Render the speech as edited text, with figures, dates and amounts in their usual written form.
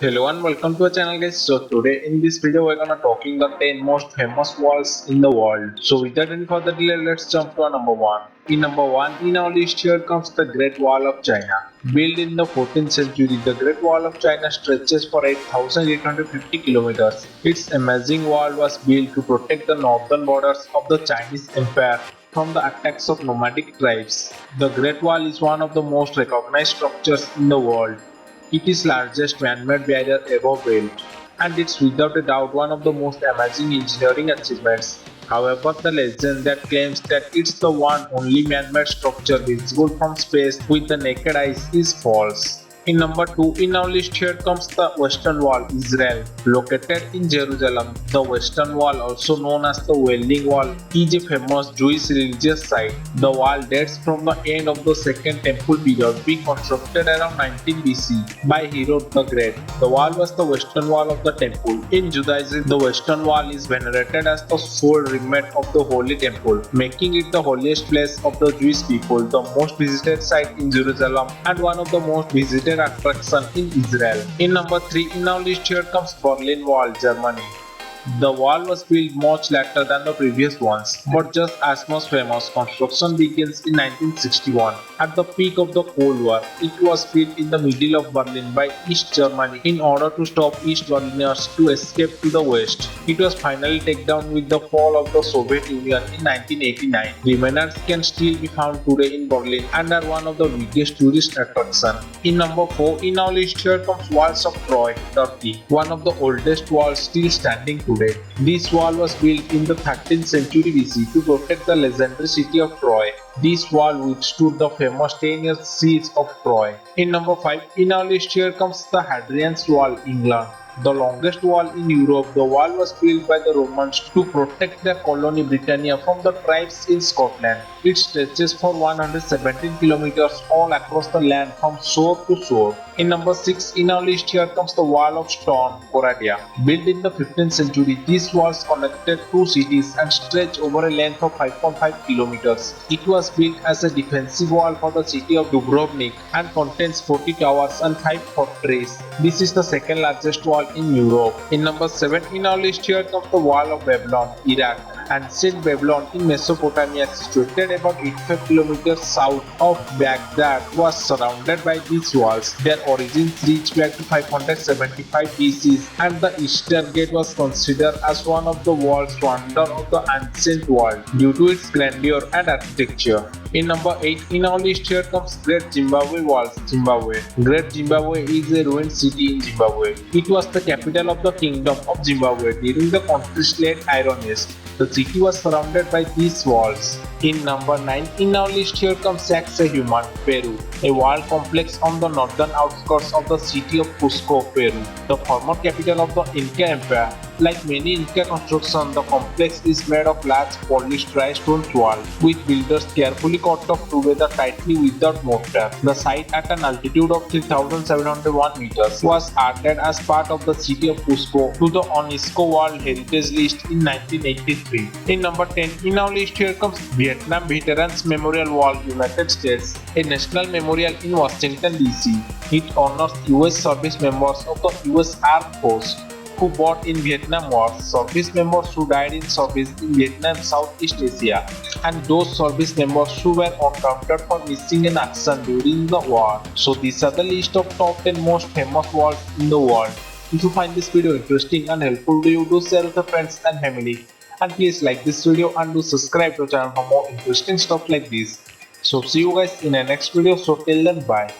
Hello and welcome to our channel guys. So today in this video we're gonna talking the 10 most famous walls in the world. So without any further delay, let's jump to our number 1. In number 1 in our list here comes the Great Wall of China. Built in the 14th century, the Great Wall of China stretches for 8,850 kilometers. Its amazing wall was built to protect the northern borders of the Chinese Empire from the attacks of nomadic tribes. The Great Wall is one of the most recognized structures in the world. It is largest man-made barrier ever built, and it's without a doubt one of the most amazing engineering achievements. However, the legend that claims that it's the one only man-made structure visible from space with the naked eyes is false. In number 2 in our list here comes the Western Wall, Israel. Located in Jerusalem, the Western Wall, also known as the Wailing Wall, is a famous Jewish religious site. The wall dates from the end of the Second Temple period, being constructed around 19 BC by Herod the Great. The wall was the Western Wall of the Temple. In Judaism, the Western Wall is venerated as the sole remnant of the Holy Temple, making it the holiest place of the Jewish people, the most visited site in Jerusalem, and one of the most visited attraction in Israel. In number 3 in our list here comes Berlin Wall, Germany. The wall was built much later than the previous ones, but just as much famous. Construction begins in 1961. At the peak of the Cold War, it was built in the middle of Berlin by East Germany in order to stop East Berliners to escape to the west. It was finally taken down with the fall of the Soviet Union in 1989. Remainers can still be found today in Berlin and are one of the biggest tourist attractions. In number 4 in our list here comes Walls of Troy, Turkey, one of the oldest walls still standing today. This wall was built in the 13th century BC to protect the legendary city of Troy. This wall withstood the famous 10-year siege of Troy. In number 5 in our list here comes the Hadrian's Wall, England. The longest wall in Europe, the wall was built by the Romans to protect their colony Britannia from the tribes in Scotland. It stretches for 117 kilometers all across the land from shore to shore. In number 6 in our list here comes the Wall of Ston, Croatia. Built in the 15th century, these walls connected two cities and stretch over a length of 5.5 kilometers. It was built as a defensive wall for the city of Dubrovnik and contains 40 towers and 5 fortresses. This is the second largest wall in Europe. In number 7 in our list here comes the Wall of Babylon, Iraq. Ancient Babylon in Mesopotamia, situated about 85 kilometers south of Baghdad, was surrounded by these walls. Their origins reach back to 575 BC, and the Eastern Gate was considered as one of the world's wonders of the ancient world due to its grandeur and architecture. In number 8 in our list here comes Great Zimbabwe Walls, Zimbabwe. Great Zimbabwe is a ruined city in Zimbabwe. It was the capital of the Kingdom of Zimbabwe during the country's late Iron Age. The city was surrounded by these walls. In number 9 in our list here comes Sacsayhuaman, Peru, a wall complex on the northern outskirts of the city of Cusco, Peru, the former capital of the Inca Empire. Like many Inca constructions, the complex is made of large polished dry stone walls, with builders carefully cut off together tightly without mortar. The site at an altitude of 3,701 meters was added as part of the city of Cusco to the UNESCO World Heritage List in 1983. In number 10 in our list here comes Vietnam Veterans Memorial Wall, United States, a national memorial in Washington DC. It honors US service members of the US Armed Force who fought in Vietnam War, service members who died in service in Vietnam, Southeast Asia, and those service members who were accounted for missing in action during the war. So these are the list of top 10 most famous walls in the world. If you find this video interesting and helpful to you, do share with your friends and family. And please like this video and do subscribe to the channel for more interesting stuff like this. So see you guys in the next video. So till then, bye.